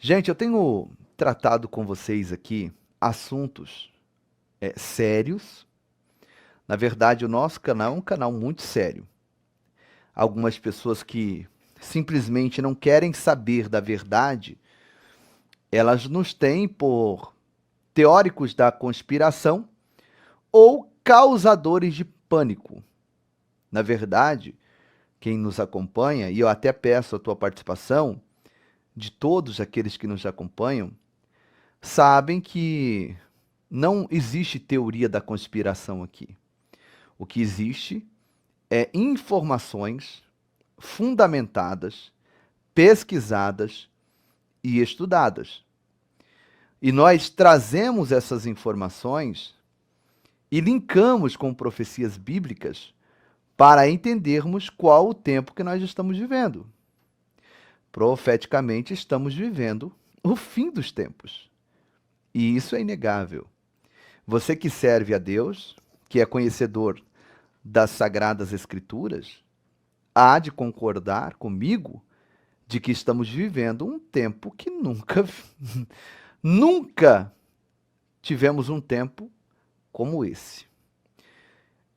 Gente, eu tenho tratado com vocês aqui assuntos sérios. Na verdade, o nosso canal é um canal muito sério. Algumas pessoas que simplesmente não querem saber da verdade, elas nos têm por teóricos da conspiração ou causadores de pânico. Na verdade, quem nos acompanha, e eu até peço a tua participação, de todos aqueles que nos acompanham, sabem que não existe teoria da conspiração aqui. O que existe é informações fundamentadas, pesquisadas e estudadas. E nós trazemos essas informações e linkamos com profecias bíblicas para entendermos qual o tempo que nós estamos vivendo. Profeticamente, estamos vivendo o fim dos tempos. E isso é inegável. Você que serve a Deus, que é conhecedor das Sagradas Escrituras, há de concordar comigo de que estamos vivendo um tempo que nunca tivemos um tempo como esse.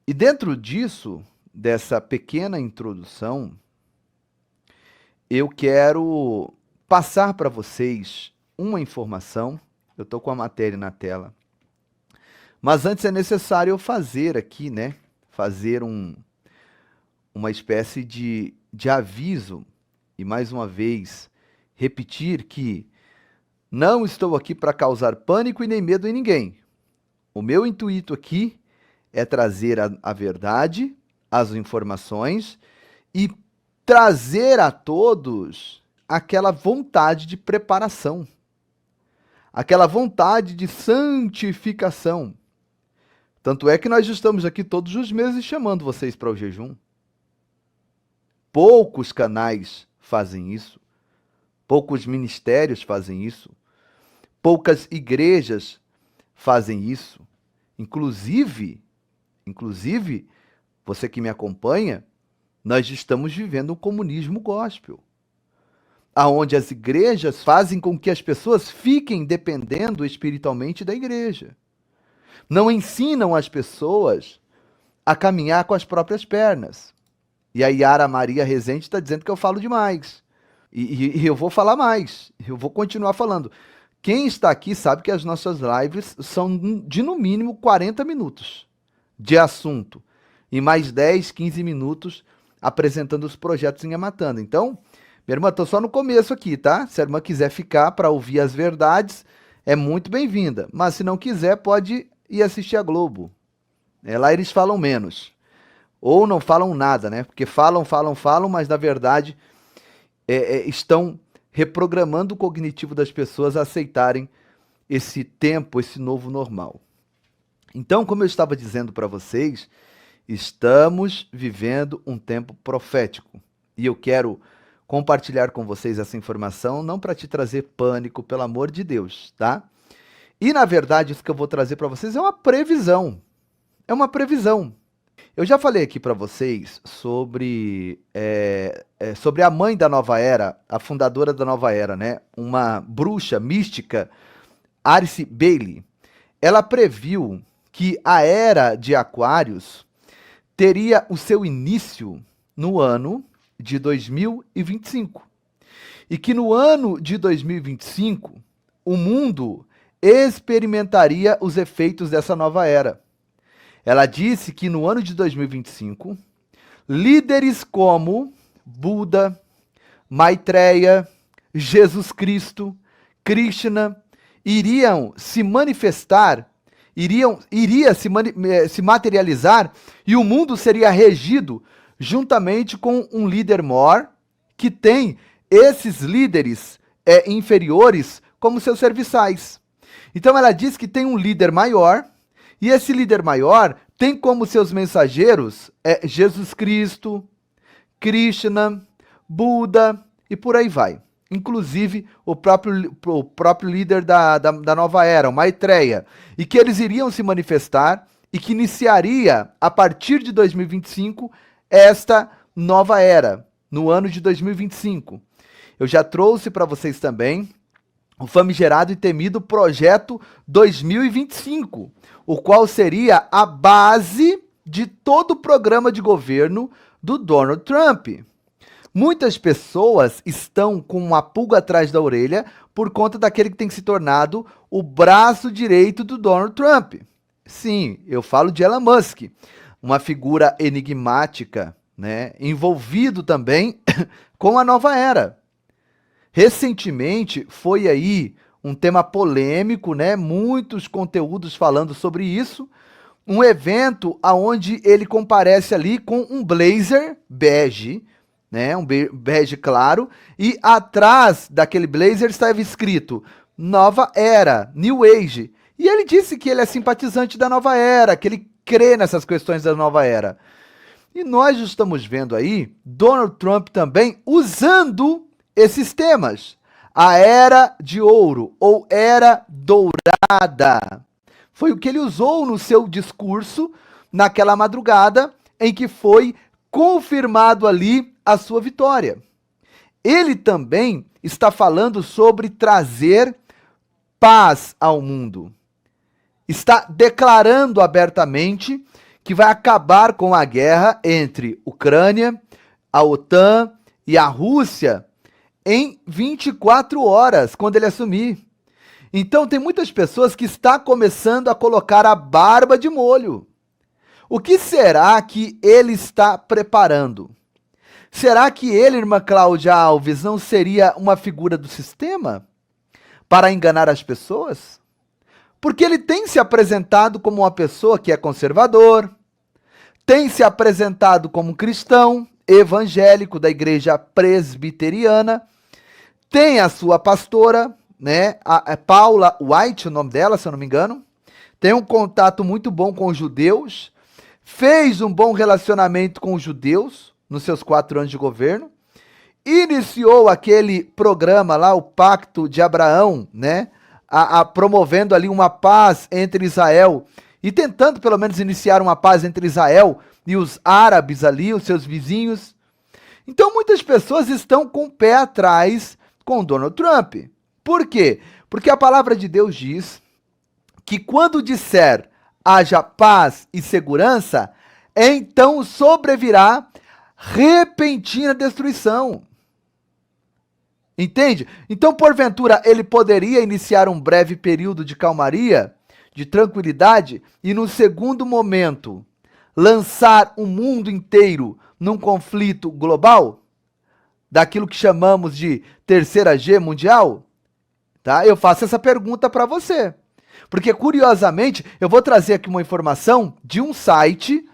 E dentro disso, dessa pequena introdução, eu quero passar para vocês uma informação. Eu estou com a matéria na tela. Mas antes é necessário eu fazer aqui, né? Fazer uma espécie de aviso. E mais uma vez, repetir que não estou aqui para causar pânico e nem medo em ninguém. O meu intuito aqui é trazer a verdade, as informações e trazer a todos aquela vontade de preparação, aquela vontade de santificação. Tanto é que nós estamos aqui todos os meses chamando vocês para o jejum. Poucos canais fazem isso, poucos ministérios fazem isso, poucas igrejas fazem isso. Inclusive, você que me acompanha, nós estamos vivendo um comunismo gospel, aonde as igrejas fazem com que as pessoas fiquem dependendo espiritualmente da igreja. Não ensinam as pessoas a caminhar com as próprias pernas. E a Yara Maria Rezende está dizendo que eu falo demais. E eu vou falar mais. Eu vou continuar falando. Quem está aqui sabe que as nossas lives são de no mínimo 40 minutos de assunto. E mais 10, 15 minutos apresentando os projetos em Amatanda. Então, minha irmã, estou só no começo aqui, tá? Se a irmã quiser ficar para ouvir as verdades, é muito bem-vinda. Mas se não quiser, pode ir assistir a Globo. Lá eles falam menos. Ou não falam nada, né? Porque falam, mas na verdade estão reprogramando o cognitivo das pessoas a aceitarem esse tempo, esse novo normal. Então, como eu estava dizendo para vocês, estamos vivendo um tempo profético. E eu quero compartilhar com vocês essa informação, não para te trazer pânico, pelo amor de Deus, tá? E, na verdade, isso que eu vou trazer para vocês é uma previsão. É uma previsão. Eu já falei aqui para vocês sobre a mãe da Nova Era, a fundadora da Nova Era, né? Uma bruxa mística, Alice Bailey. Ela previu que a Era de Aquários teria o seu início no ano de 2025. E que no ano de 2025, o mundo experimentaria os efeitos dessa nova era. Ela disse que no ano de 2025, líderes como Buda, Maitreya, Jesus Cristo, Krishna, iriam se manifestar, iria se materializar, e o mundo seria regido juntamente com um líder maior, que tem esses líderes inferiores como seus serviçais. Então ela diz que tem um líder maior, e esse líder maior tem como seus mensageiros Jesus Cristo, Krishna, Buda e por aí vai. Inclusive o próprio líder da nova era, o Maitreya. E que eles iriam se manifestar e que iniciaria, a partir de 2025, esta nova era, no ano de 2025. Eu já trouxe para vocês também o famigerado e temido Projeto 2025, o qual seria a base de todo o programa de governo do Donald Trump. Muitas pessoas estão com uma pulga atrás da orelha por conta daquele que tem se tornado o braço direito do Donald Trump. Sim, eu falo de Elon Musk, uma figura enigmática, né, envolvido também com a nova era. Recentemente foi aí um tema polêmico, né, muitos conteúdos falando sobre isso, um evento onde ele comparece ali com um blazer bege, né, um bege claro, e atrás daquele blazer estava escrito Nova Era, New Age. E ele disse que ele é simpatizante da nova era, que ele crê nessas questões da nova era. E nós estamos vendo aí Donald Trump também usando esses temas. A Era de Ouro ou Era Dourada. Foi o que ele usou no seu discurso naquela madrugada em que foi confirmado ali a sua vitória. Ele também está falando sobre trazer paz ao mundo. Está declarando abertamente que vai acabar com a guerra entre Ucrânia, a OTAN e a Rússia em 24 horas, quando ele assumir. Então tem muitas pessoas que estão começando a colocar a barba de molho. O que será que ele está preparando? Será que ele, irmã Cláudia Alves, não seria uma figura do sistema para enganar as pessoas? Porque ele tem se apresentado como uma pessoa que é conservador, tem se apresentado como cristão, evangélico da igreja presbiteriana, tem a sua pastora, né, a Paula White, o nome dela, se eu não me engano, tem um contato muito bom com os judeus, fez um bom relacionamento com os judeus nos seus 4 anos de governo, iniciou aquele programa lá, o Pacto de Abraão, né, promovendo ali uma paz entre Israel e tentando pelo menos iniciar uma paz entre Israel e os árabes ali, os seus vizinhos. Então muitas pessoas estão com o pé atrás com Donald Trump. Por quê? Porque a palavra de Deus diz que quando disser haja paz e segurança, então sobrevirá repentina destruição. Entende? Então, porventura, ele poderia iniciar um breve período de calmaria, de tranquilidade, e no segundo momento, lançar o mundo inteiro num conflito global? Daquilo que chamamos de terceira G mundial? Tá? Eu faço essa pergunta para você. Porque, curiosamente, eu vou trazer aqui uma informação de um site.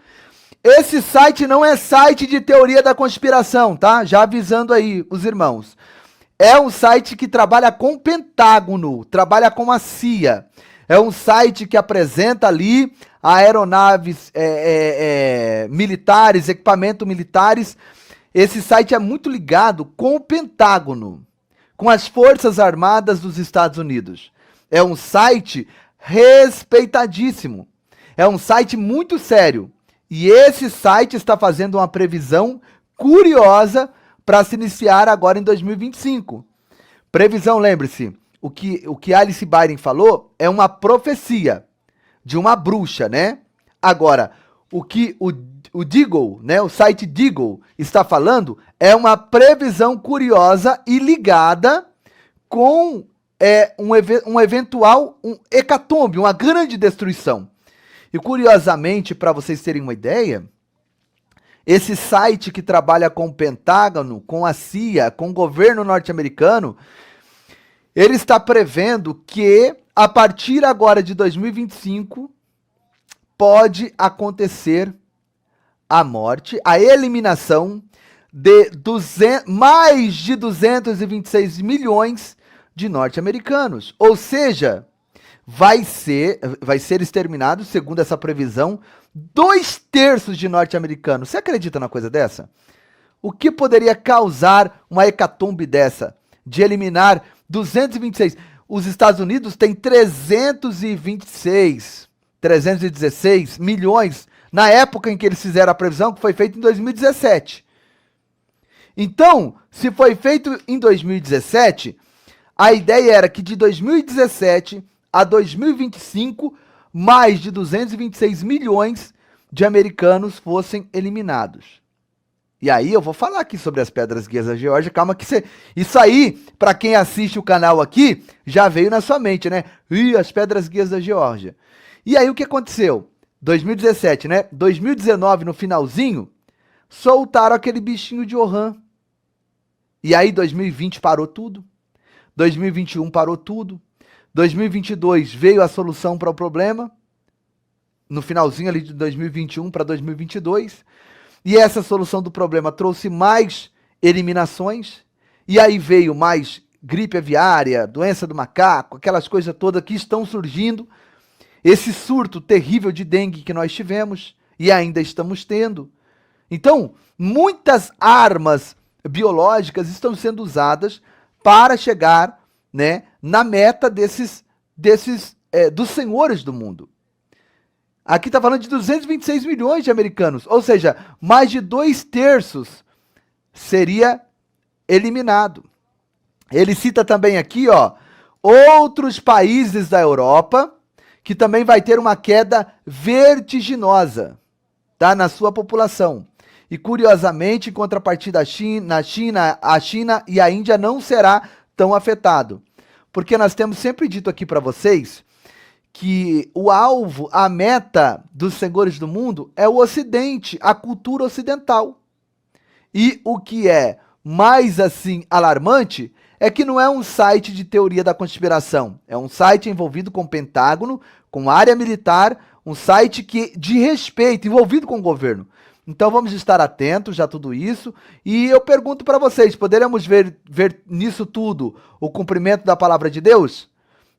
Esse site não é site de teoria da conspiração, tá? Já avisando aí os irmãos. É um site que trabalha com o Pentágono, trabalha com a CIA. É um site que apresenta ali aeronaves militares, equipamentos militares. Esse site é muito ligado com o Pentágono, com as Forças Armadas dos Estados Unidos. É um site respeitadíssimo. É um site muito sério. E esse site está fazendo uma previsão curiosa para se iniciar agora em 2025. Previsão, lembre-se, o que Alice Biden falou é uma profecia de uma bruxa, né? Agora, o que o Deagle, né, o site Deagle está falando é uma previsão curiosa e ligada com um eventual hecatombe, uma grande destruição. E curiosamente, para vocês terem uma ideia, esse site que trabalha com o Pentágono, com a CIA, com o governo norte-americano, ele está prevendo que a partir agora de 2025 pode acontecer a morte, a eliminação de mais de 226 milhões de norte-americanos. Ou seja, vai ser exterminado, segundo essa previsão, 2/3 de norte-americanos. Você acredita numa coisa dessa? O que poderia causar uma hecatombe dessa? De eliminar 226. Os Estados Unidos têm 316 milhões na época em que eles fizeram a previsão, que foi feita em 2017. Então, se foi feito em 2017, A ideia era que de 2017 a 2025, mais de 226 milhões de americanos fossem eliminados. E aí eu vou falar aqui sobre as pedras guias da Geórgia, calma que você... Isso aí, para quem assiste o canal aqui, já veio na sua mente, né? Ih, as pedras guias da Geórgia. E aí o que aconteceu? 2017, né? 2019, no finalzinho, soltaram aquele bichinho de Wuhan. E aí 2020 parou tudo. 2021 parou tudo. 2022 veio a solução para o problema. No finalzinho ali de 2021 para 2022. E essa solução do problema trouxe mais eliminações. E aí veio mais gripe aviária, doença do macaco, aquelas coisas todas que estão surgindo. Esse surto terrível de dengue que nós tivemos e ainda estamos tendo. Então, muitas armas biológicas estão sendo usadas para chegar, né, na meta dos senhores do mundo. Aqui está falando de 226 milhões de americanos, ou seja, mais de 2/3 seria eliminado. Ele cita também aqui, ó, outros países da Europa que também vai ter uma queda vertiginosa, tá, na sua população. E curiosamente, em contrapartida, a China e a Índia não será tão afetado. Porque nós temos sempre dito aqui para vocês que o alvo, a meta dos senhores do mundo é o Ocidente, a cultura ocidental. E o que é mais assim alarmante é que não é um site de teoria da conspiração, é um site envolvido com o Pentágono, com área militar, um site de respeito, envolvido com o governo. Então vamos estar atentos a tudo isso. E eu pergunto para vocês, poderemos ver nisso tudo o cumprimento da palavra de Deus?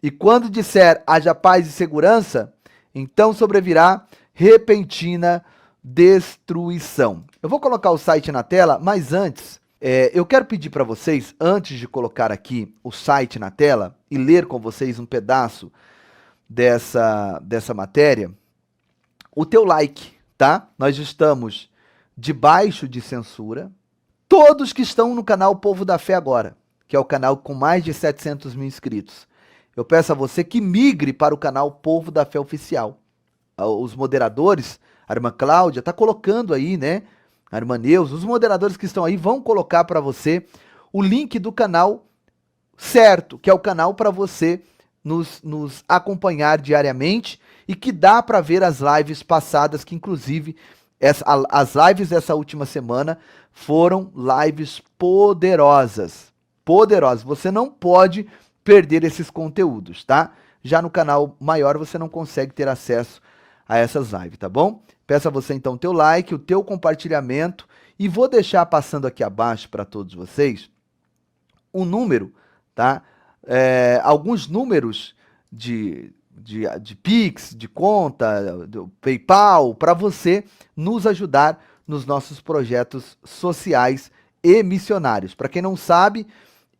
E quando disser haja paz e segurança, então sobrevirá repentina destruição. Eu vou colocar o site na tela, mas antes, eu quero pedir para vocês, antes de colocar aqui o site na tela e ler com vocês um pedaço dessa matéria, o teu like, tá? Nós estamos debaixo de censura. Todos que estão no canal Povo da Fé agora, que é o canal com mais de 700 mil inscritos, eu peço a você que migre para o canal Povo da Fé Oficial. Os moderadores, a irmã Cláudia, está colocando aí, né? A irmã Neus, os moderadores que estão aí vão colocar para você o link do canal certo, que é o canal para você nos acompanhar diariamente e que dá para ver as lives passadas, que inclusive as lives dessa última semana foram lives poderosas. Poderosas. Você não pode perder esses conteúdos, tá? Já no canal maior você não consegue ter acesso a essas lives, tá bom? Peço a você então o teu like, o teu compartilhamento e vou deixar passando aqui abaixo para todos vocês um número, tá? Alguns números de Pix, de conta, do PayPal, para você nos ajudar nos nossos projetos sociais e missionários. Para quem não sabe,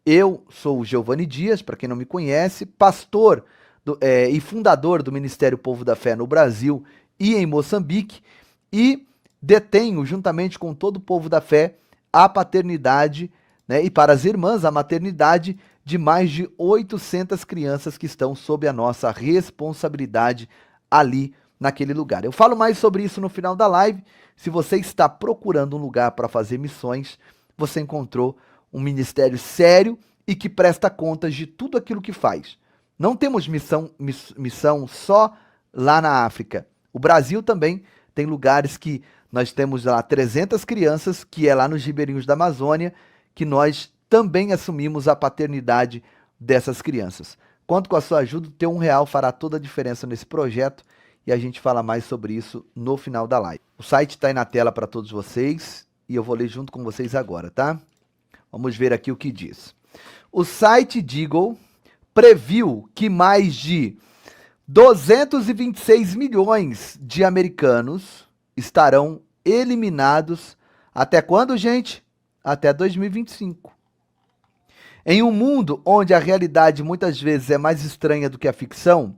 eu sou o Giovanni Dias, para quem não me conhece, pastor e fundador do Ministério Povo da Fé no Brasil e em Moçambique, e detenho, juntamente com todo o povo da fé, a paternidade, né, e para as irmãs, a maternidade de mais de 800 crianças que estão sob a nossa responsabilidade ali naquele lugar. Eu falo mais sobre isso no final da live. Se você está procurando um lugar para fazer missões, você encontrou um ministério sério e que presta contas de tudo aquilo que faz. Não temos missão só lá na África. O Brasil também tem lugares que nós temos lá 300 crianças, que é lá nos ribeirinhos da Amazônia, que nós também assumimos a paternidade dessas crianças. Conto com a sua ajuda, o teu R$1 fará toda a diferença nesse projeto e a gente fala mais sobre isso no final da live. O site está aí na tela para todos vocês e eu vou ler junto com vocês agora, tá? Vamos ver aqui o que diz. O site Deagle previu que mais de 226 milhões de americanos estarão eliminados até quando, gente? Até 2025. Em um mundo onde a realidade muitas vezes é mais estranha do que a ficção,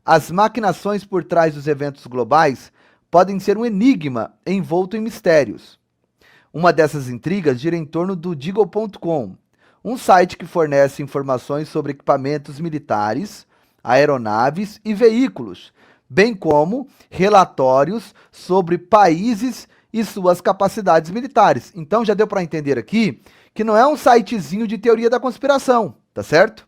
as maquinações por trás dos eventos globais podem ser um enigma envolto em mistérios. Uma dessas intrigas gira em torno do Deagle.com, um site que fornece informações sobre equipamentos militares, aeronaves e veículos, bem como relatórios sobre países e suas capacidades militares. Então já deu para entender aqui que não é um sitezinho de teoria da conspiração, tá certo?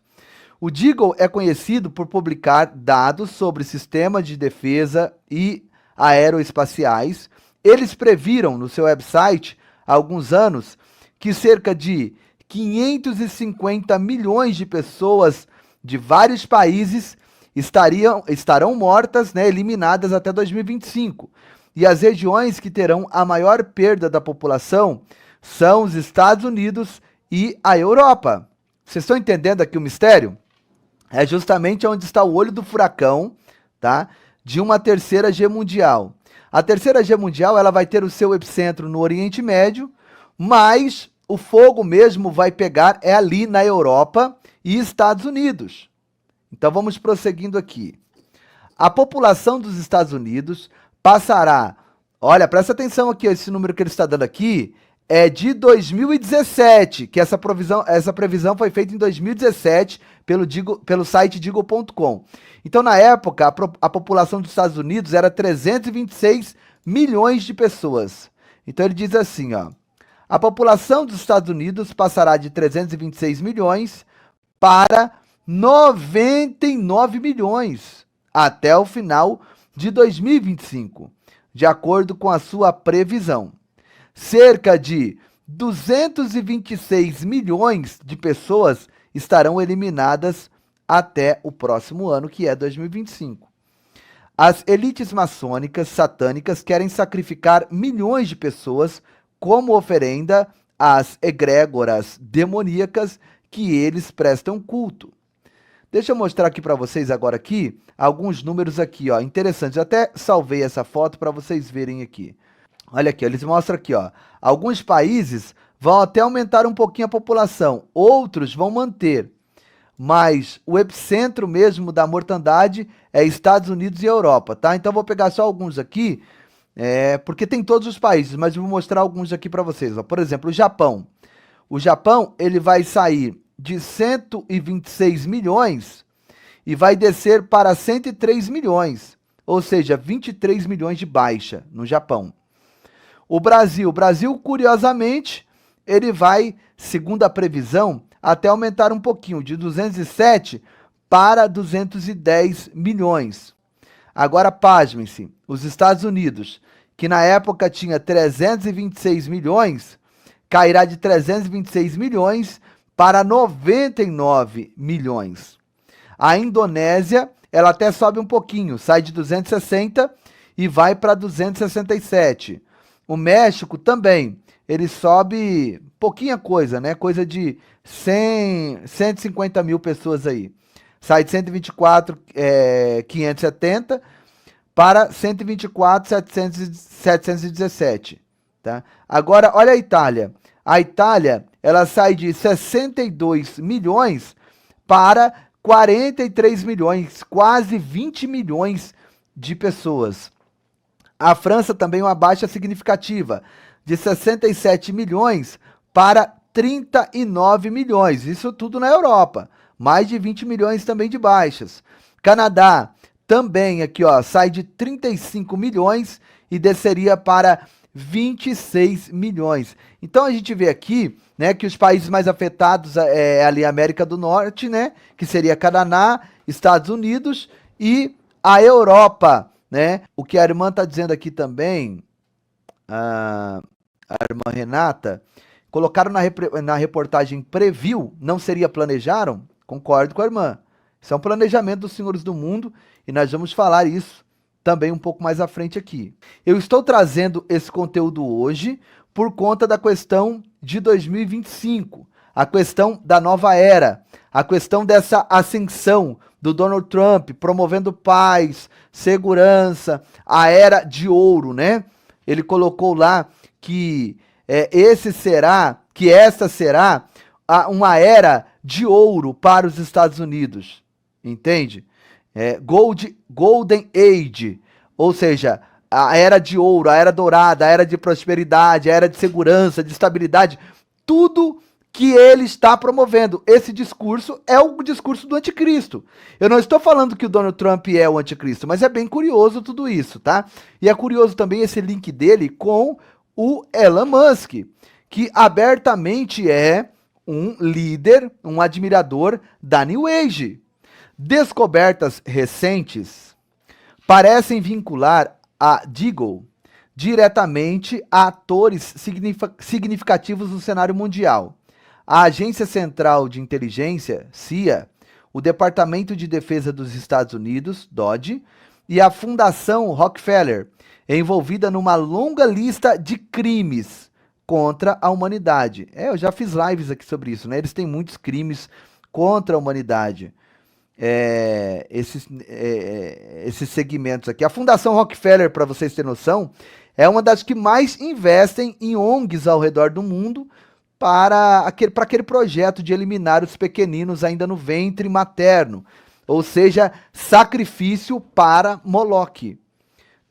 O Deagle é conhecido por publicar dados sobre sistemas de defesa e aeroespaciais. Eles previram no seu website há alguns anos que cerca de 550 milhões de pessoas de vários países estarão mortas, né, eliminadas até 2025. E as regiões que terão a maior perda da população são os Estados Unidos e a Europa. Vocês estão entendendo aqui o mistério? É justamente onde está o olho do furacão, tá? De uma terceira G mundial. A terceira G mundial, ela vai ter o seu epicentro no Oriente Médio, mas o fogo mesmo vai pegar ali na Europa e Estados Unidos. Então vamos prosseguindo aqui. A população dos Estados Unidos passará, olha, presta atenção aqui, esse número que ele está dando aqui é de 2017, que essa previsão foi feita em 2017 pelo site Deagle.com. Então, na época, a população dos Estados Unidos era 326 milhões de pessoas. Então, ele diz assim, ó, a população dos Estados Unidos passará de 326 milhões para 99 milhões até o final de 2025, de acordo com a sua previsão. Cerca de 226 milhões de pessoas estarão eliminadas até o próximo ano, que é 2025. As elites maçônicas satânicas querem sacrificar milhões de pessoas como oferenda às egrégoras demoníacas que eles prestam culto. Deixa eu mostrar aqui para vocês agora aqui alguns números aqui, ó, interessantes. Eu até salvei essa foto para vocês verem aqui. Olha aqui, eles mostram aqui, ó, alguns países vão até aumentar um pouquinho a população, outros vão manter, mas o epicentro mesmo da mortandade é Estados Unidos e Europa, tá? Então vou pegar só alguns aqui, porque tem todos os países, mas eu vou mostrar alguns aqui para vocês, ó. Por exemplo, o Japão. O Japão, ele vai sair de 126 milhões e vai descer para 103 milhões, ou seja, 23 milhões de baixa no Japão. O Brasil, curiosamente, ele vai, segundo a previsão, até aumentar um pouquinho, de 207 para 210 milhões. Agora, pasmem-se, os Estados Unidos, que na época tinha 326 milhões, cairá de 326 milhões para 99 milhões. A Indonésia, ela até sobe um pouquinho, sai de 260 e vai para 267. O México também, ele sobe pouquinha coisa, né? Coisa de 150 mil pessoas aí. Sai de 124.570 para 124.717, tá? Agora, olha a Itália. A Itália, ela sai de 62 milhões para 43 milhões, quase 20 milhões de pessoas. A França também uma baixa significativa, de 67 milhões para 39 milhões. Isso tudo na Europa. Mais de 20 milhões também de baixas. Canadá também aqui, ó, sai de 35 milhões e desceria para 26 milhões. Então a gente vê aqui, né, que os países mais afetados é ali a América do Norte, né, que seria Canadá, Estados Unidos e a Europa, né? O que a irmã está dizendo aqui também, a irmã Renata, colocaram na reportagem previu, não seria planejaram? Concordo com a irmã. Isso é um planejamento dos senhores do mundo e nós vamos falar isso também um pouco mais à frente aqui. Eu estou trazendo esse conteúdo hoje por conta da questão de 2025, a questão da nova era, a questão dessa ascensão do Donald Trump, promovendo paz, segurança, a era de ouro, né? Ele colocou lá que essa será uma era de ouro para os Estados Unidos, entende? Golden Age, ou seja, a era de ouro, a era dourada, a era de prosperidade, a era de segurança, de estabilidade, tudo que ele está promovendo. Esse discurso é o discurso do anticristo. Eu não estou falando que o Donald Trump é o anticristo, mas é bem curioso tudo isso, tá? E é curioso também esse link dele com o Elon Musk, que abertamente é um líder, um admirador da New Age. Descobertas recentes parecem vincular a Deagle diretamente a atores significativos no cenário mundial. A Agência Central de Inteligência, CIA, o Departamento de Defesa dos Estados Unidos, DOD, e a Fundação Rockefeller, envolvida numa longa lista de crimes contra a humanidade. Eu já fiz lives aqui sobre isso, né? Eles têm muitos crimes contra a humanidade. Esses segmentos aqui. A Fundação Rockefeller, para vocês terem noção, é uma das que mais investem em ONGs ao redor do mundo para aquele projeto de eliminar os pequeninos ainda no ventre materno, ou seja, sacrifício para Moloque,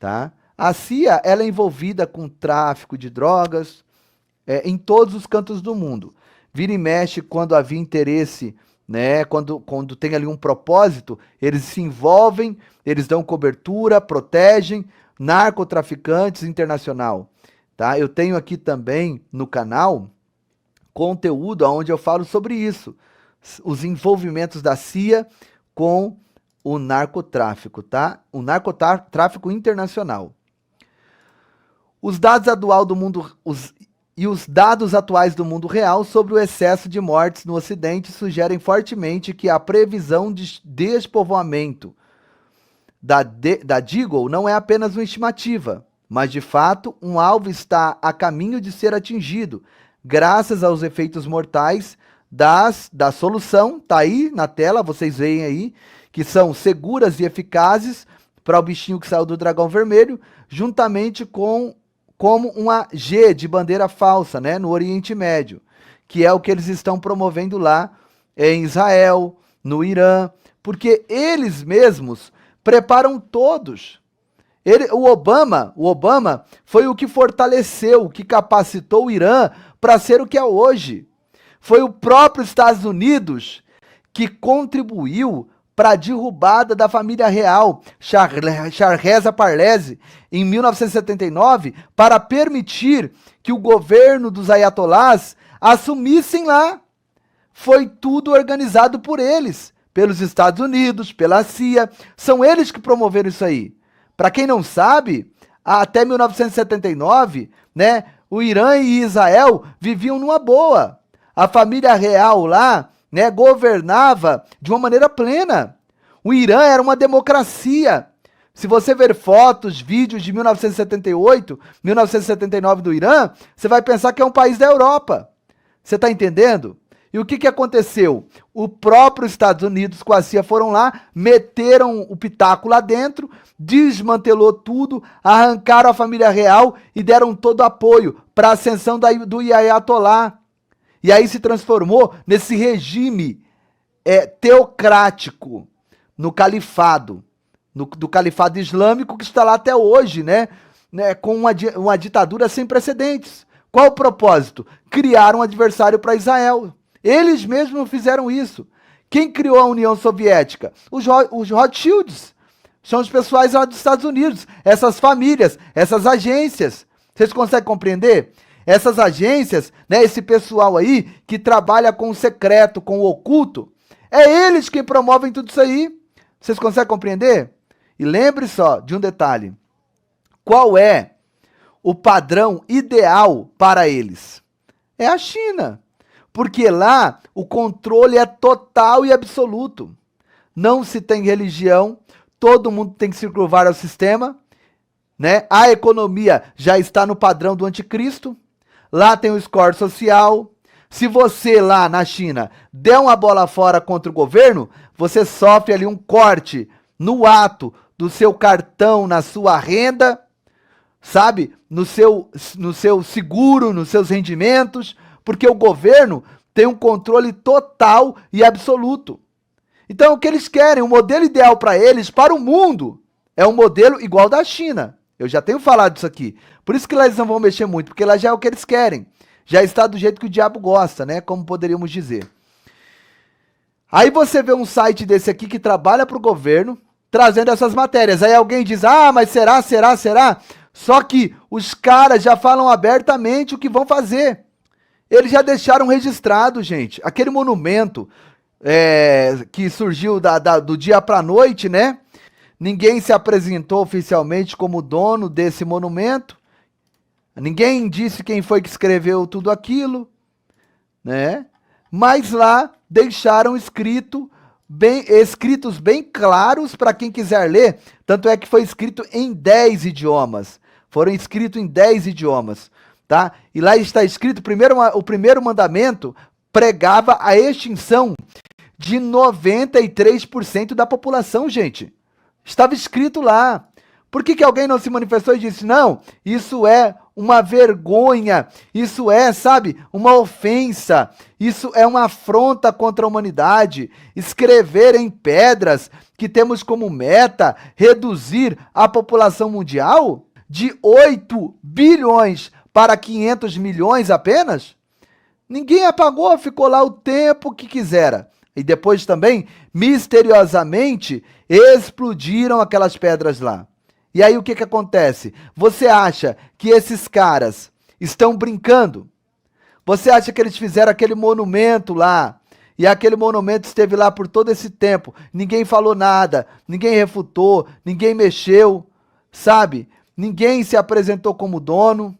tá? A CIA, ela é envolvida com tráfico de drogas em todos os cantos do mundo. Vira e mexe quando havia interesse, né? Quando tem ali um propósito, eles se envolvem, eles dão cobertura, protegem narcotraficantes internacional, tá? Eu tenho aqui também no canal conteúdo onde eu falo sobre isso, os envolvimentos da CIA com o narcotráfico, tá? O narcotráfico internacional. Os dados atuais do mundo real sobre o excesso de mortes no Ocidente sugerem fortemente que a previsão de despovoamento da Deagle não é apenas uma estimativa, mas de fato um alvo está a caminho de ser atingido, graças aos efeitos mortais da solução, tá aí na tela, vocês veem aí, que são seguras e eficazes para o bichinho que saiu do dragão vermelho, juntamente com como uma G de bandeira falsa, né, no Oriente Médio, que é o que eles estão promovendo lá em Israel, no Irã, porque eles mesmos preparam todos. O Obama foi o que fortaleceu, o que capacitou o Irã para ser o que é hoje. Foi o próprio Estados Unidos que contribuiu para a derrubada da família real, Reza Parlese, em 1979, para permitir que o governo dos ayatolás assumissem lá. Foi tudo organizado por eles, pelos Estados Unidos, pela CIA. São eles que promoveram isso aí. Para quem não sabe, até 1979, né, o Irã e Israel viviam numa boa. A família real lá, né, governava de uma maneira plena. O Irã era uma democracia. Se você ver fotos, vídeos de 1978, 1979 do Irã, você vai pensar que é um país da Europa. Você está entendendo? E o que aconteceu? O próprio Estados Unidos com a CIA foram lá, meteram o pitaco lá dentro, desmantelou tudo, arrancaram a família real e deram todo apoio para a ascensão do Ayatollah. E aí se transformou nesse regime teocrático, no califado, do califado islâmico que está lá até hoje, né? Com uma ditadura sem precedentes. Qual o propósito? Criar um adversário para Israel. Eles mesmos fizeram isso. Quem criou a União Soviética? Os Rothschilds. São os pessoais lá dos Estados Unidos. Essas famílias, essas agências. Vocês conseguem compreender? Essas agências, né, esse pessoal aí que trabalha com o secreto, com o oculto, é eles quem promovem tudo isso aí. Vocês conseguem compreender? E lembre só de um detalhe. Qual é o padrão ideal para eles? É a China. Porque lá o controle é total e absoluto. Não se tem religião, todo mundo tem que se curvar ao sistema, né? A economia já está no padrão do anticristo. Lá tem o score social. Se você lá na China der uma bola fora contra o governo, você sofre ali um corte no ato do seu cartão, na sua renda, sabe? No seu seguro, nos seus rendimentos, porque o governo tem um controle total e absoluto. Então, o que eles querem, o modelo ideal para eles, para o mundo, é um modelo igual ao da China. Eu já tenho falado isso aqui. Por isso que lá eles não vão mexer muito, porque lá já é o que eles querem. Já está do jeito que o diabo gosta, né? Como poderíamos dizer. Aí você vê um site desse aqui que trabalha para o governo, trazendo essas matérias. Aí alguém diz, mas será? Só que os caras já falam abertamente o que vão fazer. Eles já deixaram registrado, gente. Aquele monumento que surgiu do dia para a noite, né? Ninguém se apresentou oficialmente como dono desse monumento. Ninguém disse quem foi que escreveu tudo aquilo, né? Mas lá deixaram escritos bem claros para quem quiser ler. Tanto é que foi escrito em 10 idiomas. Foram escritos em 10 idiomas, tá? E lá está escrito, o primeiro mandamento pregava a extinção de 93% da população, gente. Estava escrito lá. Por que alguém não se manifestou e disse, não, isso é uma vergonha, isso é, uma ofensa, isso é uma afronta contra a humanidade. Escrever em pedras que temos como meta reduzir a população mundial de 8 bilhões para 500 milhões apenas? Ninguém apagou, ficou lá o tempo que quisera. E depois também, misteriosamente, explodiram aquelas pedras lá. E aí o que acontece? Você acha que esses caras estão brincando? Você acha que eles fizeram aquele monumento lá? E aquele monumento esteve lá por todo esse tempo. Ninguém falou nada, ninguém refutou, ninguém mexeu, Ninguém se apresentou como dono.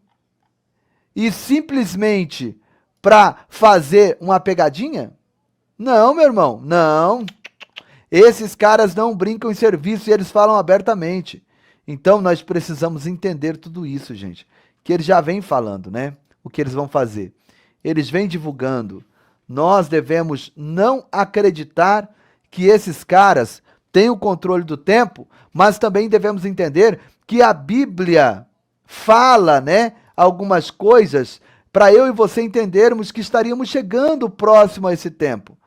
E simplesmente para fazer uma pegadinha? Não, meu irmão, não. Esses caras não brincam em serviço e eles falam abertamente. Então, nós precisamos entender tudo isso, gente. Que eles já vêm falando, né? O que eles vão fazer. Eles vêm divulgando. Nós devemos não acreditar que esses caras têm o controle do tempo, mas também devemos entender que a Bíblia fala, né? Algumas coisas para eu e você entendermos que estaríamos chegando próximo a esse tempo.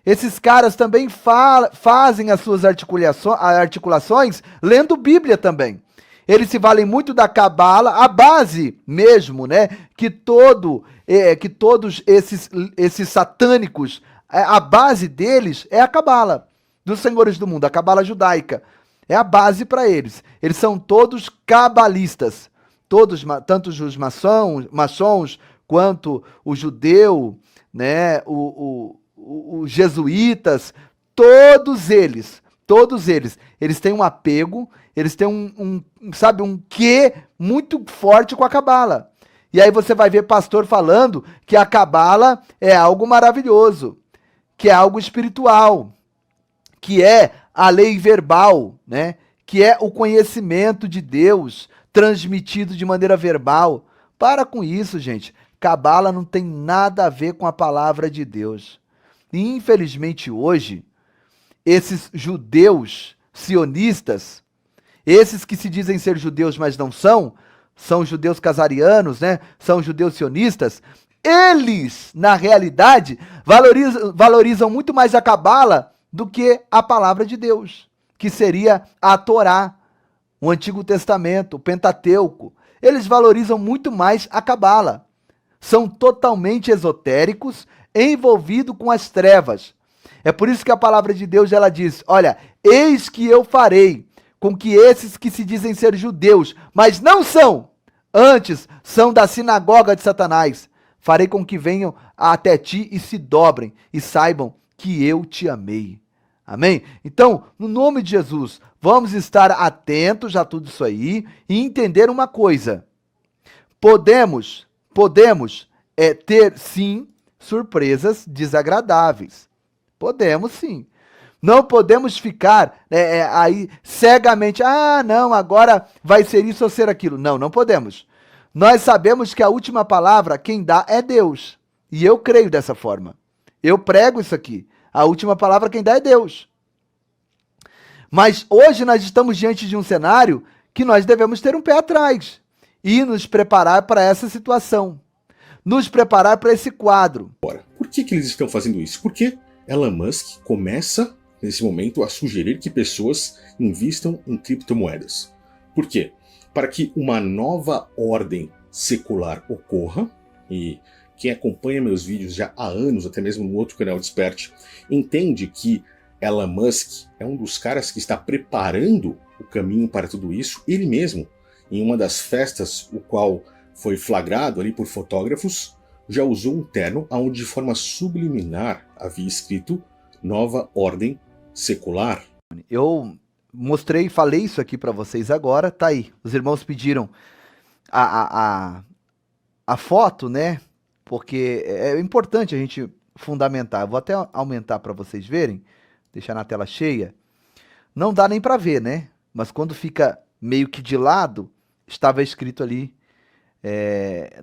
Esses caras também fazem as suas articulações lendo Bíblia também. Eles se valem muito da cabala, a base mesmo, né? Que todos esses satânicos, a base deles é a cabala dos senhores do mundo, a cabala judaica. É a base para eles. Eles são todos cabalistas. Todos, tanto os maçons quanto o judeu, né? Os jesuítas, todos eles têm um apego, eles têm um quê muito forte com a cabala. E aí você vai ver pastor falando que a cabala é algo maravilhoso, que é algo espiritual, que é a lei verbal, né? Que é o conhecimento de Deus transmitido de maneira verbal. Para com isso, gente. Cabala não tem nada a ver com a palavra de Deus. E, infelizmente, hoje, esses judeus sionistas, esses que se dizem ser judeus, mas não são judeus casarianos, né? São judeus sionistas, eles, na realidade, valorizam muito mais a cabala do que a palavra de Deus, que seria a Torá, o Antigo Testamento, o Pentateuco. Eles valorizam muito mais a cabala. São totalmente esotéricos, envolvido com as trevas. É por isso que a palavra de Deus ela diz, olha, eis que eu farei com que esses que se dizem ser judeus, mas não são, antes são da sinagoga de Satanás, farei com que venham até ti e se dobrem e saibam que eu te amei. Amém? Então, no nome de Jesus, vamos estar atentos a tudo isso aí e entender uma coisa. Podemos ter, sim, surpresas desagradáveis. Podemos, sim. Não podemos ficar aí cegamente, não, agora vai ser isso ou ser aquilo. Não, não podemos. Nós sabemos que a última palavra, quem dá é Deus. E eu creio dessa forma. Eu prego isso aqui. A última palavra quem dá é Deus. Mas hoje nós estamos diante de um cenário que nós devemos ter um pé atrás e nos preparar para essa situação. Nos preparar para esse quadro. Por que eles estão fazendo isso? Porque Elon Musk começa, nesse momento, a sugerir que pessoas invistam em criptomoedas. Por quê? Para que uma nova ordem secular ocorra, e quem acompanha meus vídeos já há anos, até mesmo no outro canal Desperte, entende que Elon Musk é um dos caras que está preparando o caminho para tudo isso, ele mesmo, em uma das festas, o qual foi flagrado ali por fotógrafos, já usou um terno onde de forma subliminar havia escrito Nova Ordem Secular. Eu mostrei, falei isso aqui para vocês agora, tá aí. Os irmãos pediram a foto, né? Porque é importante a gente fundamentar. Eu vou até aumentar para vocês verem, deixar na tela cheia. Não dá nem para ver, né? Mas quando fica meio que de lado, estava escrito ali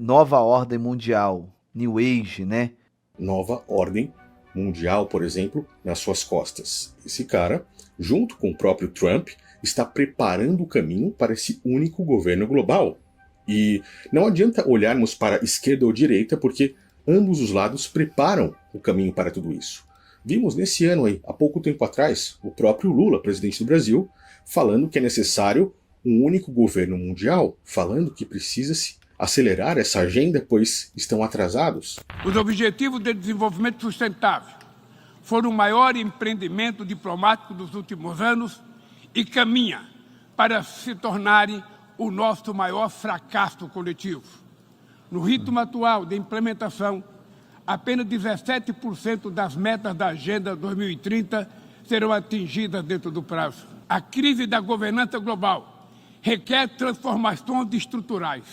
Nova Ordem Mundial, New Age, né? Nova Ordem Mundial, por exemplo, nas suas costas. Esse cara, junto com o próprio Trump, está preparando o caminho para esse único governo global. E não adianta olharmos para a esquerda ou direita, porque ambos os lados preparam o caminho para tudo isso. Vimos nesse ano aí, há pouco tempo atrás, o próprio Lula, presidente do Brasil, falando que é necessário um único governo mundial, falando que precisa-se acelerar essa agenda, pois estão atrasados. Os Objetivos de Desenvolvimento Sustentável foram o maior empreendimento diplomático dos últimos anos e caminha para se tornarem o nosso maior fracasso coletivo. No ritmo atual de implementação, apenas 17% das metas da Agenda 2030 serão atingidas dentro do prazo. A crise da governança global requer transformações estruturais.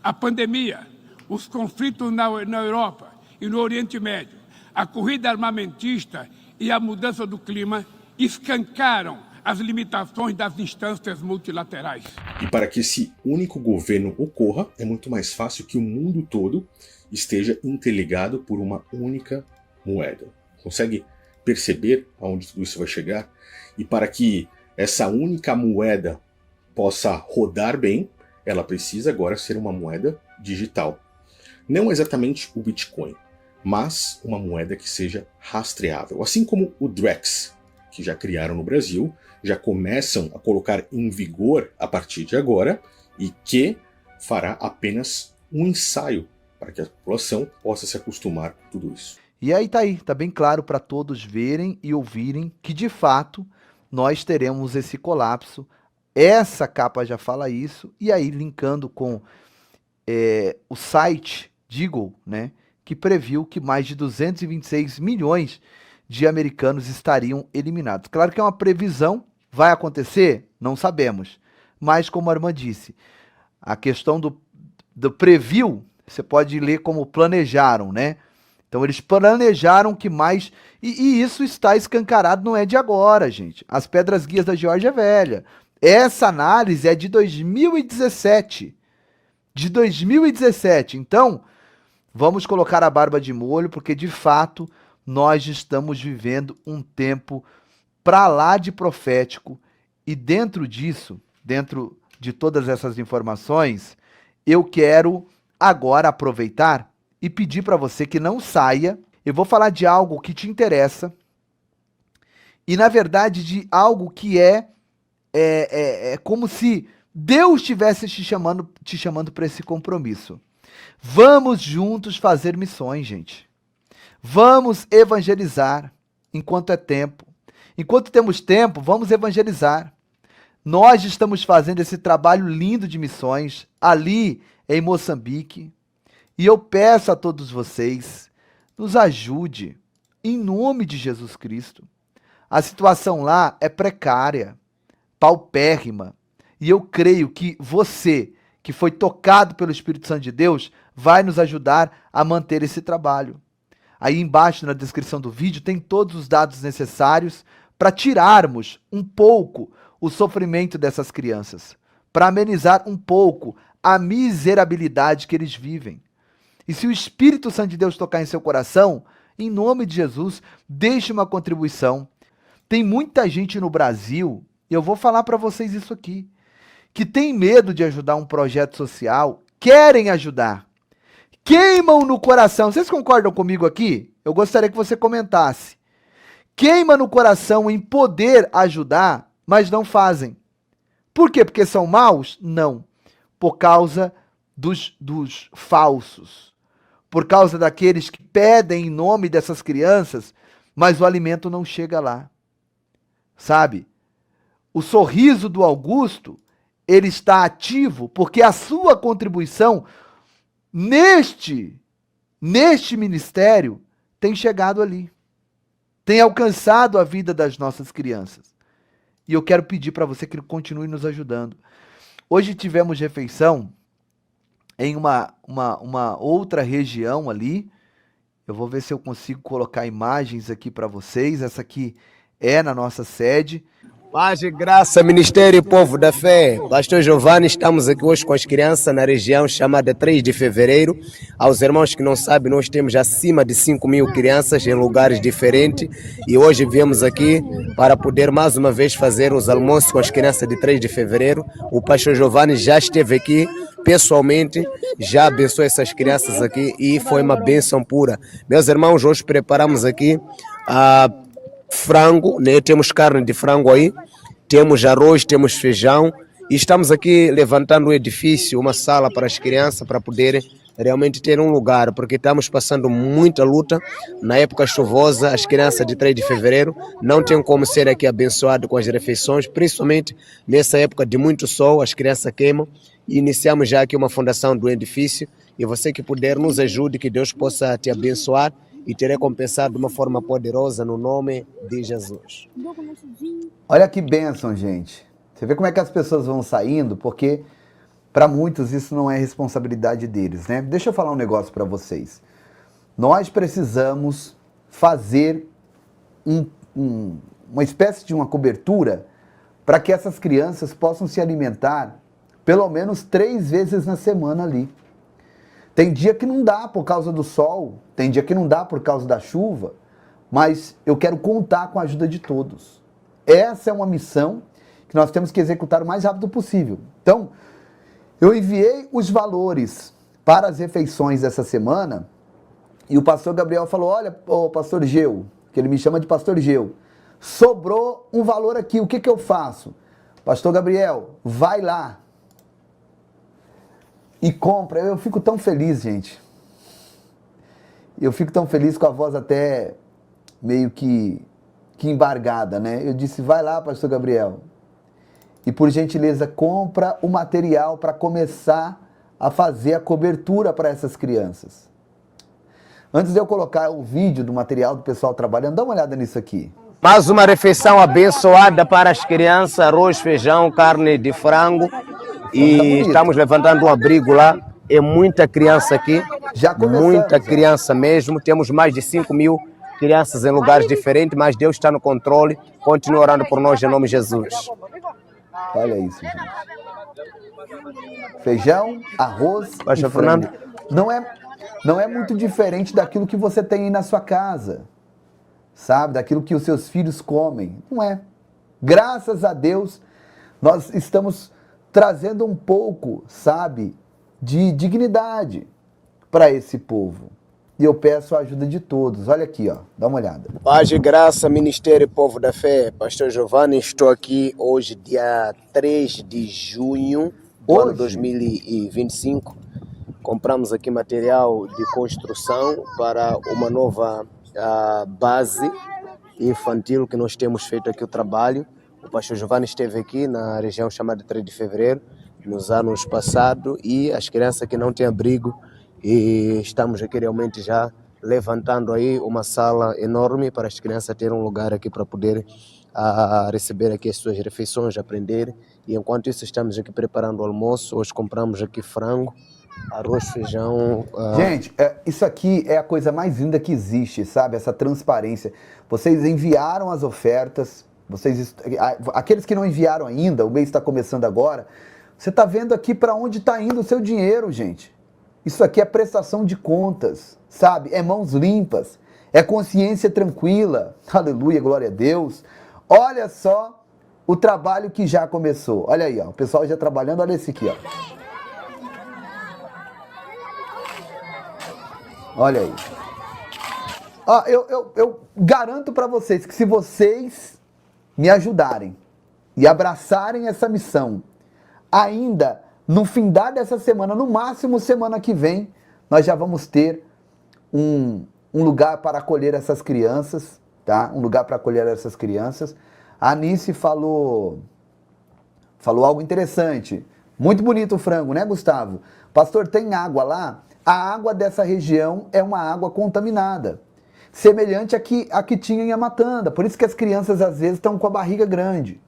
A pandemia, os conflitos na Europa e no Oriente Médio, a corrida armamentista e a mudança do clima escancaram as limitações das instâncias multilaterais. E para que esse único governo ocorra, é muito mais fácil que o mundo todo esteja interligado por uma única moeda. Consegue perceber aonde tudo isso vai chegar? E para que essa única moeda possa rodar bem, ela precisa agora ser uma moeda digital. Não exatamente o Bitcoin, mas uma moeda que seja rastreável. Assim como o Drex, que já criaram no Brasil, já começam a colocar em vigor a partir de agora e que fará apenas um ensaio para que a população possa se acostumar com tudo isso. E aí, tá bem claro para todos verem e ouvirem que, de fato, nós teremos esse colapso. Essa capa já fala isso, e aí linkando com o site Deagle, né, que previu que mais de 226 milhões de americanos estariam eliminados. Claro que é uma previsão, vai acontecer? Não sabemos. Mas, como a irmã disse, a questão do preview, você pode ler como planejaram, né? Então eles planejaram que mais... E isso está escancarado, não é de agora, gente. As pedras guias da Geórgia Velha. Essa análise é de 2017. De 2017. Então, vamos colocar a barba de molho, porque de fato nós estamos vivendo um tempo para lá de profético. E dentro disso, dentro de todas essas informações, eu quero agora aproveitar e pedir para você que não saia. Eu vou falar de algo que te interessa e, na verdade, de algo que é como se Deus estivesse te chamando para esse compromisso. Vamos juntos fazer missões, gente. Vamos evangelizar enquanto é tempo. Enquanto temos tempo, vamos evangelizar. Nós estamos fazendo esse trabalho lindo de missões ali em Moçambique. E eu peço a todos vocês, nos ajude, em nome de Jesus Cristo. A situação lá é precária, paupérrima. E eu creio que você, que foi tocado pelo Espírito Santo de Deus, vai nos ajudar a manter esse trabalho. Aí embaixo na descrição do vídeo tem todos os dados necessários para tirarmos um pouco o sofrimento dessas crianças, para amenizar um pouco a miserabilidade que eles vivem. E se o Espírito Santo de Deus tocar em seu coração, em nome de Jesus, deixe uma contribuição. Tem muita gente no Brasil, e eu vou falar para vocês isso aqui, que tem medo de ajudar um projeto social, querem ajudar, queimam no coração. Vocês concordam comigo aqui? Eu gostaria que você comentasse. Queima no coração em poder ajudar, mas não fazem. Por quê? Porque são maus? Não. Por causa dos falsos. por causa daqueles que pedem em nome dessas crianças, mas o alimento não chega lá. Sabe? O sorriso do Augusto, ele está ativo porque a sua contribuição neste ministério tem chegado ali. Tem alcançado a vida das nossas crianças. E eu quero pedir para você que ele continue nos ajudando. Hoje tivemos refeição em uma outra região ali. Eu vou ver se eu consigo colocar imagens aqui para vocês. Essa aqui é na nossa sede. Paz e graça, Ministério e Povo da Fé. Pastor Giovanni, estamos aqui hoje com as crianças na região chamada 3 de Fevereiro. Aos irmãos que não sabem, nós temos acima de 5.000 crianças em lugares diferentes e hoje viemos aqui para poder mais uma vez fazer os almoços com as crianças de 3 de Fevereiro. O Pastor Giovanni já esteve aqui pessoalmente, já abençoou essas crianças aqui e foi uma bênção pura. Meus irmãos, hoje preparamos aqui frango, né? Temos carne de frango aí, temos arroz, temos feijão e estamos aqui levantando um edifício, uma sala para as crianças para poderem realmente ter um lugar, porque estamos passando muita luta na época chuvosa. As crianças de 3 de fevereiro não têm como ser aqui abençoadas com as refeições, principalmente nessa época de muito sol, as crianças queimam. E iniciamos já aqui uma fundação do edifício e você que puder nos ajude, que Deus possa te abençoar e te recompensar de uma forma poderosa no nome de Jesus. Olha que bênção, gente. Você vê como é que as pessoas vão saindo, porque para muitos isso não é responsabilidade deles, né? Deixa eu falar um negócio para vocês. Nós precisamos fazer uma espécie de uma cobertura para que essas crianças possam se alimentar pelo menos 3 vezes na semana ali. Tem dia que não dá por causa do sol, tem dia que não dá por causa da chuva, mas eu quero contar com a ajuda de todos. Essa é uma missão que nós temos que executar o mais rápido possível. Então, eu enviei os valores para as refeições essa semana e o pastor Gabriel falou, olha, ô pastor Geu, que ele me chama de pastor Geu, sobrou um valor aqui, o que eu faço? Pastor Gabriel, vai lá e compra. Eu fico tão feliz, gente. Eu fico tão feliz com a voz até meio que embargada, né? Eu disse, vai lá, pastor Gabriel. E por gentileza, compra o material para começar a fazer a cobertura para essas crianças. Antes de eu colocar o vídeo do material do pessoal trabalhando, dá uma olhada nisso aqui. Mais uma refeição abençoada para as crianças, arroz, feijão, carne de frango. E estamos levantando um abrigo lá, é muita criança aqui, muita criança mesmo, temos mais de 5.000 crianças em lugares diferentes, mas Deus está no controle, continua orando por nós em nome de Jesus. Olha isso, gente. Feijão, arroz e frango. Não é muito diferente daquilo que você tem aí na sua casa, sabe? Daquilo que os seus filhos comem, não é? Graças a Deus, nós estamos trazendo um pouco, sabe, de dignidade para esse povo. E eu peço a ajuda de todos. Olha aqui, ó, dá uma olhada. Paz e graça, Ministério e Povo da Fé. Pastor Giovanni, estou aqui hoje, dia 3 de junho do ano 2025. Compramos aqui material de construção para uma nova base infantil que nós temos feito aqui o trabalho. O pastor Giovanni esteve aqui na região chamada 3 de fevereiro, nos anos passados, e as crianças que não têm abrigo, e estamos aqui realmente já levantando aí uma sala enorme para as crianças terem um lugar aqui para poder receber aqui as suas refeições, aprender. E enquanto isso estamos aqui preparando o almoço. Hoje compramos aqui frango, arroz, feijão. Gente, isso aqui é a coisa mais linda que existe, sabe? Essa transparência. Vocês enviaram as ofertas. Aqueles que não enviaram ainda, o mês está começando agora, você está vendo aqui para onde está indo o seu dinheiro, gente. Isso aqui é prestação de contas, sabe? É mãos limpas, é consciência tranquila. Aleluia, glória a Deus. Olha só o trabalho que já começou. Olha aí, ó, o pessoal já trabalhando, olha esse aqui, ó. Olha aí. Ó, eu garanto para vocês que se vocês me ajudarem e abraçarem essa missão, ainda no findar dessa semana, no máximo semana que vem, nós já vamos ter um lugar para acolher essas crianças, tá? Um lugar para acolher essas crianças. A Anice falou algo interessante. Muito bonito o frango, né, Gustavo? Pastor, tem água lá? A água dessa região é uma água contaminada, semelhante à que tinha em Amatanda. Por isso que as crianças às vezes estão com a barriga grande,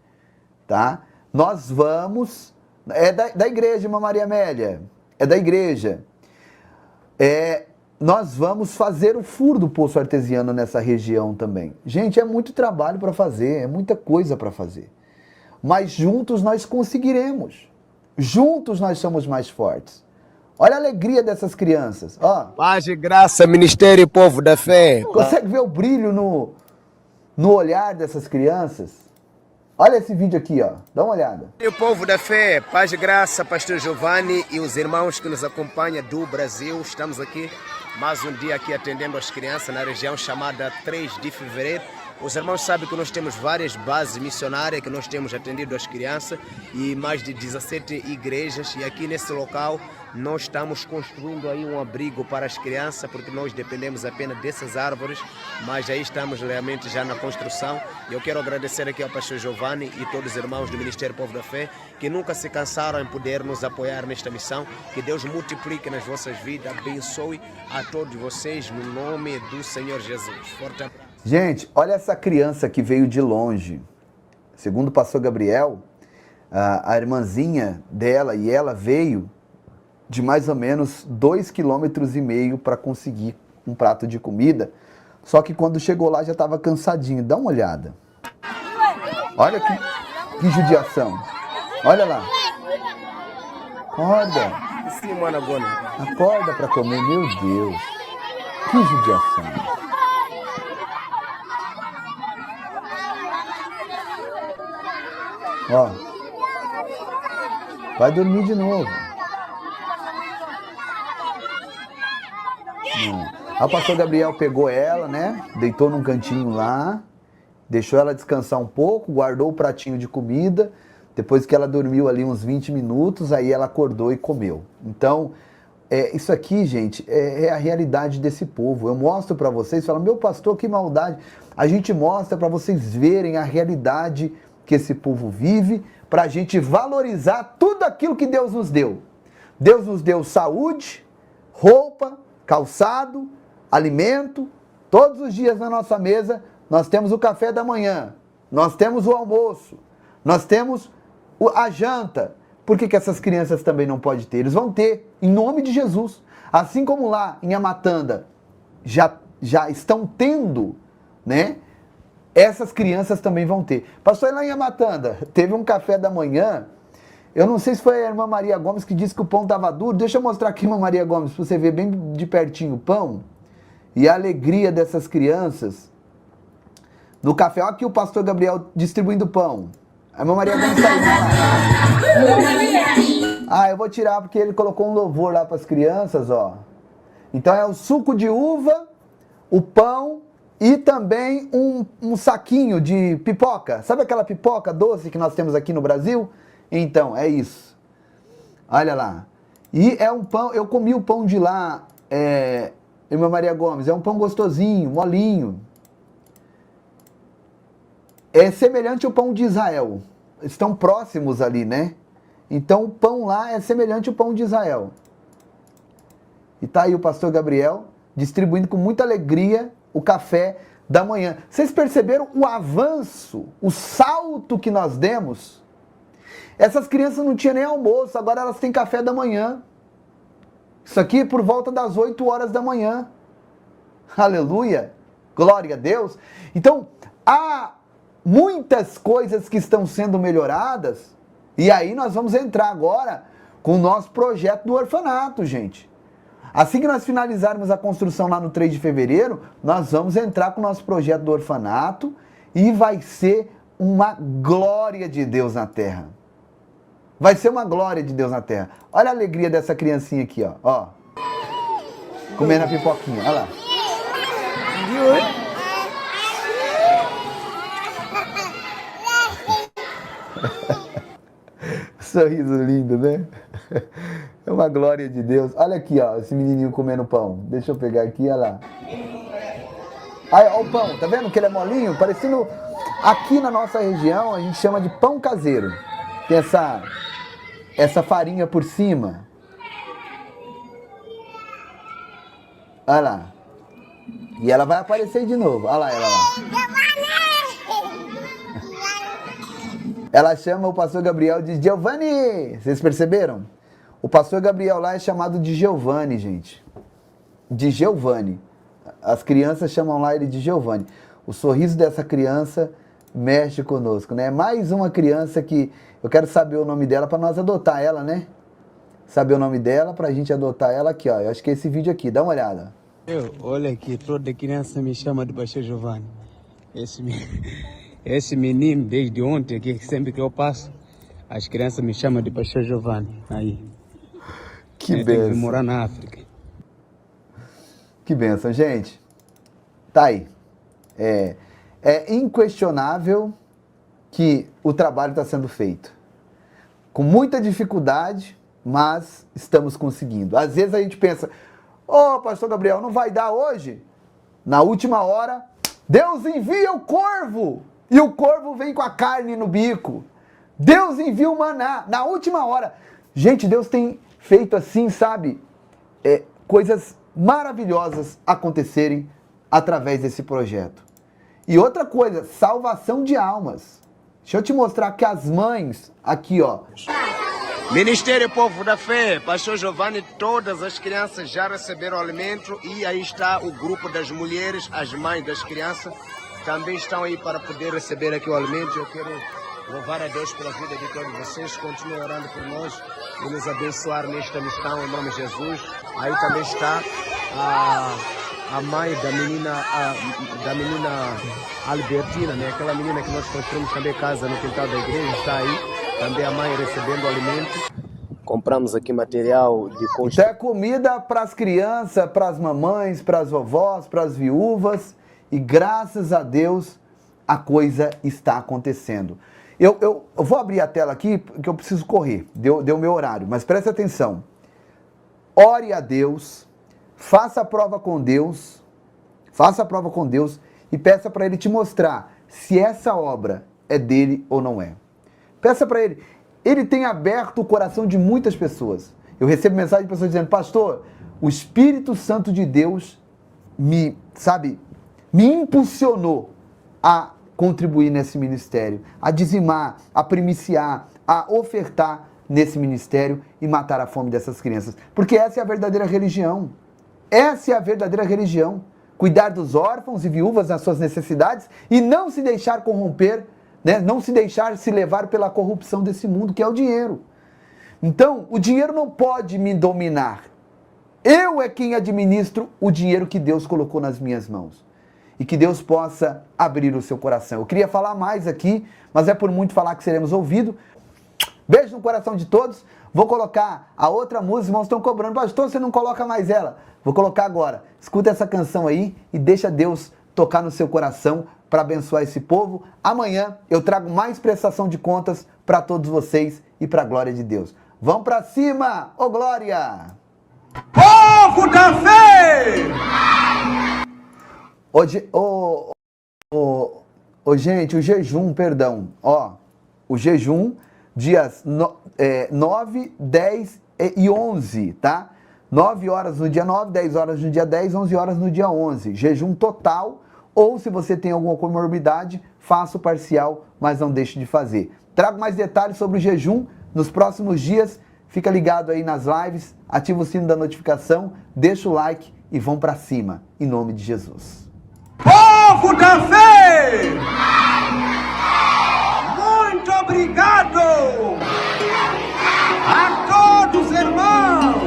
tá? Nós vamos... É da igreja, irmã Maria Amélia. É da igreja. Nós vamos fazer o furo do poço artesiano nessa região também. Gente, é muito trabalho para fazer, é muita coisa para fazer. Mas juntos nós conseguiremos. Juntos nós somos mais fortes. Olha a alegria dessas crianças. Ó, Paz e graça, Ministério e Povo da Fé. consegue ver o brilho no olhar dessas crianças? Olha esse vídeo aqui, ó. Dá uma olhada. E o Povo da Fé, Paz e graça, Pastor Giovanni e os irmãos que nos acompanham do Brasil. Estamos aqui mais um dia aqui atendendo as crianças na região chamada 3 de Fevereiro. Os irmãos sabem que nós temos várias bases missionárias que nós temos atendido as crianças e mais de 17 igrejas. E aqui nesse local nós estamos construindo aí um abrigo para as crianças, porque nós dependemos apenas dessas árvores, mas aí estamos realmente já na construção. E eu quero agradecer aqui ao pastor Giovanni e todos os irmãos do Ministério Povo da Fé que nunca se cansaram em poder nos apoiar nesta missão. Que Deus multiplique nas vossas vidas, abençoe a todos vocês no nome do Senhor Jesus. Forte abraço. Gente, olha essa criança que veio de longe. Segundo o pastor Gabriel, a irmãzinha dela e ela veio de mais ou menos 2,5 km para conseguir um prato de comida. Só que quando chegou lá já estava cansadinho. Dá uma olhada. Olha que judiação. Olha lá. Acorda. Acorda para comer. Meu Deus. Que judiação. Ó. Vai dormir de novo. Aí o pastor Gabriel pegou ela, né? Deitou num cantinho lá, deixou ela descansar um pouco, guardou o pratinho de comida. Depois que ela dormiu ali uns 20 minutos, aí ela acordou e comeu. Então, isso aqui, gente, é a realidade desse povo. Eu mostro para vocês, falam, meu pastor, que maldade. A gente mostra para vocês verem a realidade que esse povo vive, para a gente valorizar tudo aquilo que Deus nos deu. Deus nos deu saúde, roupa, calçado, alimento. Todos os dias na nossa mesa nós temos o café da manhã, nós temos o almoço, nós temos a janta. Por que essas crianças também não podem ter? Eles vão ter, em nome de Jesus. Assim como lá em Amatanda já estão tendo, né? Essas crianças também vão ter. Pastor, lá em Amatanda, teve um café da manhã. Eu não sei se foi a irmã Maria Gomes que disse que o pão estava duro. Deixa eu mostrar aqui, irmã Maria Gomes, para você ver bem de pertinho o pão. E a alegria dessas crianças no café. Olha aqui o pastor Gabriel distribuindo pão. A irmã Maria Gomes está aí. Eu vou tirar porque ele colocou um louvor lá para as crianças, ó. Então é o suco de uva, o pão e também um saquinho de pipoca. Sabe aquela pipoca doce que nós temos aqui no Brasil? Então, é isso. Olha lá. E é um pão, eu comi o pão de lá, irmã Maria Gomes, é um pão gostosinho, molinho. É semelhante ao pão de Israel. Estão próximos ali, né? Então, o pão lá é semelhante ao pão de Israel. E tá aí o pastor Gabriel distribuindo com muita alegria o café da manhã. Vocês perceberam o avanço, o salto que nós demos? Essas crianças não tinham nem almoço, agora elas têm café da manhã. Isso aqui é por volta das 8 horas da manhã. Aleluia! Glória a Deus! Então, há muitas coisas que estão sendo melhoradas, e aí nós vamos entrar agora com o nosso projeto do orfanato, gente. Assim que nós finalizarmos a construção lá no 3 de fevereiro, nós vamos entrar com o nosso projeto do orfanato e vai ser uma glória de Deus na terra. Vai ser uma glória de Deus na terra. Olha a alegria dessa criancinha aqui, ó. Comendo a pipoquinha, olha lá. Sorriso lindo, né? É uma glória de Deus. Olha aqui, ó, esse menininho comendo pão. Deixa eu pegar aqui, olha lá. Aí, ó o pão, tá vendo que ele é molinho? Parecendo... Aqui na nossa região, a gente chama de pão caseiro. Tem essa farinha por cima. Olha lá. E ela vai aparecer de novo. Olha lá, ela lá. Ela chama o pastor Gabriel de Giovanni. Vocês perceberam? O pastor Gabriel lá é chamado de Giovanni, gente. De Giovanni. As crianças chamam lá ele de Giovanni. O sorriso dessa criança mexe conosco, né? Mais uma criança que eu quero saber o nome dela para nós adotar ela, né? Saber o nome dela pra gente adotar ela aqui, ó. Eu acho que é esse vídeo aqui, dá uma olhada. Olha aqui, toda criança me chama de pastor Giovanni. Esse menino, desde ontem, aqui, sempre que eu passo, as crianças me chamam de pastor Giovanni. Aí. Que Tem que benção. morar na África. Que benção, gente. Tá aí. É inquestionável que o trabalho está sendo feito. Com muita dificuldade, mas estamos conseguindo. Às vezes a gente pensa, pastor Gabriel, não vai dar hoje? Na última hora, Deus envia o corvo, e o corvo vem com a carne no bico. Deus envia o maná, na última hora. Gente, Deus tem feito assim, sabe? Coisas maravilhosas acontecerem através desse projeto. E outra coisa, salvação de almas. Deixa eu te mostrar que as mães, aqui ó. Ministério Povo da Fé, pastor Giovanni, todas as crianças já receberam alimento e aí está o grupo das mulheres, as mães das crianças, também estão aí para poder receber aqui o alimento. Eu quero louvar a Deus pela vida de todos vocês, continuem orando por nós e nos abençoar nesta missão em nome de Jesus. Aí também está a mãe da menina Albertina, né? Aquela menina que nós construímos também casa no quintal da igreja, está aí. Também a mãe recebendo alimento. Compramos aqui material de construção. Então é comida para as crianças, para as mamães, para as vovós, para as viúvas. E graças a Deus a coisa está acontecendo. Eu vou abrir a tela aqui porque eu preciso correr. Deu meu horário, mas preste atenção. Ore a Deus, faça a prova com Deus, e peça para Ele te mostrar se essa obra é dele ou não é. Peça para Ele. Ele tem aberto o coração de muitas pessoas. Eu recebo mensagem de pessoas dizendo, pastor, o Espírito Santo de Deus me impulsionou a contribuir nesse ministério, a dizimar, a primiciar, a ofertar nesse ministério e matar a fome dessas crianças. Porque essa é a verdadeira religião. Essa é a verdadeira religião. Cuidar dos órfãos e viúvas nas suas necessidades e não se deixar corromper, né? Não se deixar se levar pela corrupção desse mundo, que é o dinheiro. Então, o dinheiro não pode me dominar. Eu é quem administro o dinheiro que Deus colocou nas minhas mãos. E que Deus possa abrir o seu coração. Eu queria falar mais aqui, mas é por muito falar que seremos ouvidos. Beijo no coração de todos. Vou colocar a outra música, os irmãos estão cobrando. Pastor, você não coloca mais ela. Vou colocar agora. Escuta essa canção aí e deixa Deus tocar no seu coração para abençoar esse povo. Amanhã eu trago mais prestação de contas para todos vocês e para a glória de Deus. Vamos para cima, ô glória! Povo da fé! Gente, o jejum, perdão. O jejum, dias 9, 10 e 11, tá? 9 horas no dia 9, 10 horas no dia 10, 11 horas no dia 11. Jejum total, ou se você tem alguma comorbidade, faça o parcial, mas não deixe de fazer. Trago mais detalhes sobre o jejum nos próximos dias. Fica ligado aí nas lives, ativa o sino da notificação, deixa o like e vão pra cima, em nome de Jesus. Povo da fé! Muito obrigado a todos, irmãos!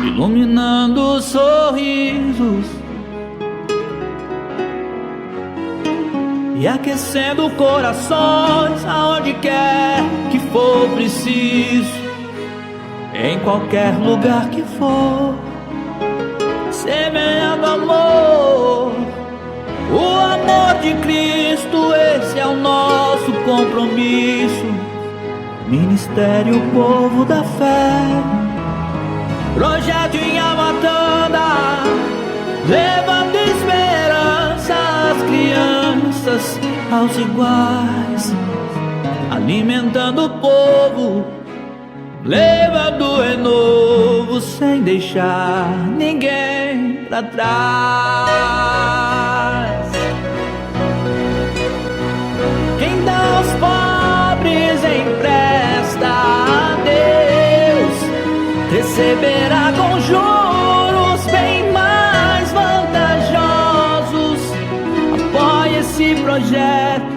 Iluminando sorrisos e aquecendo corações aonde quer que for preciso, em qualquer lugar que for, semeando amor, o amor de Cristo, esse é o nosso compromisso. Ministério Povo da Fé. Projeto em Amatanda, levando esperança às crianças, aos iguais, alimentando o povo, levando renovo sem deixar ninguém pra trás. Quem dá aos pobres empresta a Deus, receberá com juros bem mais vantajosos. Apoie esse projeto,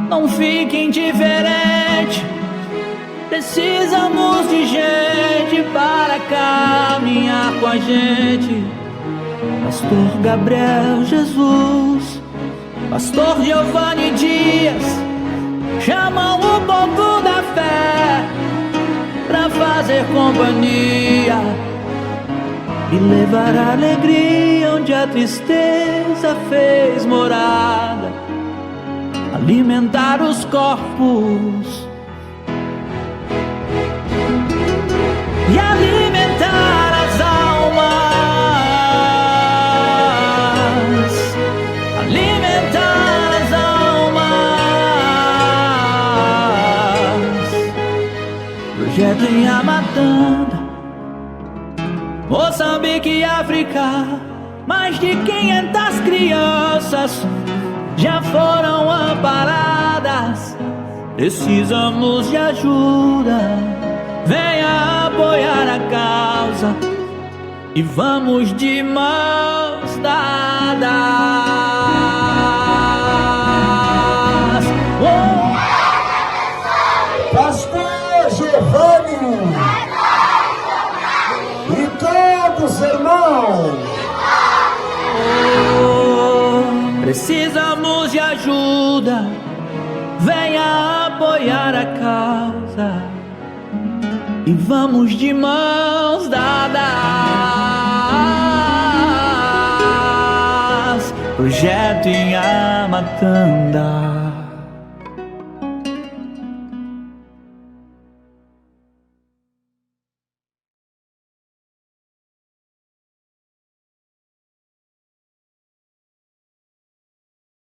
não fique indiferente. Precisamos de gente para caminhar com a gente. Pastor Gabriel Jesus, Pastor Giovanni Dias, chamam o povo da fé pra fazer companhia e levar a alegria onde a tristeza fez morada, alimentar os corpos e alimentar as almas, alimentar as almas. Projeto em Amatanda, Moçambique e África, mais de 500 crianças já foram amparadas. Precisamos de ajuda, venha apoiar a causa e vamos de mãos dadas. Pastor Giovanni e todos irmãos, precisamos de ajuda, venha apoiar a causa e vamos de mãos dadas. Projeto em Amatanda.